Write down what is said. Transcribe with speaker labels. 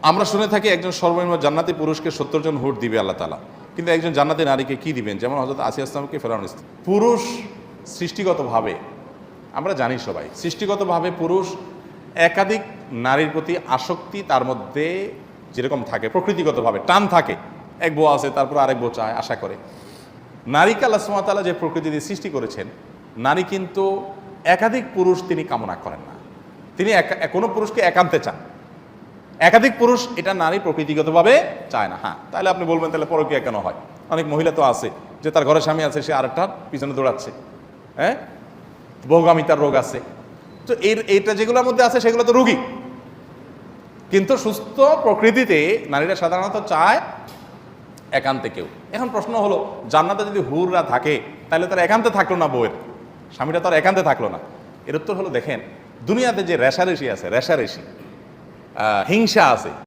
Speaker 1: আমরা শুনে থাকি একজন সর্বনিম্ন জান্নাতি পুরুষকে 70 জন হুর দিবে আল্লাহ তাআলা, কিন্তু একজন জান্নাতি নারীকে কি দিবেন? যেমন হযরত আসিয়া ইসলামকে ফেরাউন। পুরুষ সৃষ্টিগতভাবে, আমরা জানি সবাই, সৃষ্টিগতভাবে পুরুষ একাধিক নারীর প্রতি আসক্তি তার মধ্যে যেরকম থাকে, প্রকৃতিগতভাবে টান থাকে। এক বউ আছে, তারপর আরেক বউ চায়, আশা করে। নারীকে আল্লাহ সুবহানাহু ওয়া তাআলা যে প্রকৃতি দিয়ে সৃষ্টি করেছেন, নারী কিন্তু একাধিক পুরুষ তিনি কামনা করেন না। তিনি কোনো পুরুষকে একান্তে চান। একাধিক পুরুষ এটা নারী প্রকৃতিগতভাবে চায় না। হ্যাঁ, তাহলে আপনি বলবেন তাহলে পরকীয়া কেন হয়? অনেক মহিলা তো আছে যে তার ঘরে স্বামী আছে, সে আরেকটার পিছনে দৌড়াচ্ছে, হ্যাঁ, বহুগামিতার রোগ আছে। তো এইটা যেগুলোর মধ্যে আছে সেগুলো তো রোগী। কিন্তু সুস্থ প্রকৃতিতে নারীরা সাধারণত চায় একান্তে কেউ। এখন প্রশ্ন হলো, জান্নাতে যদি হুররা থাকে তাহলে তার একান্তে থাকলো না, বউয়ের স্বামীটা তার একান্তে থাকলো না? এর উত্তর হলো, দেখেন, দুনিয়াতে যে রেশারেশি আছে, রেশারেশি হিংসা আছে,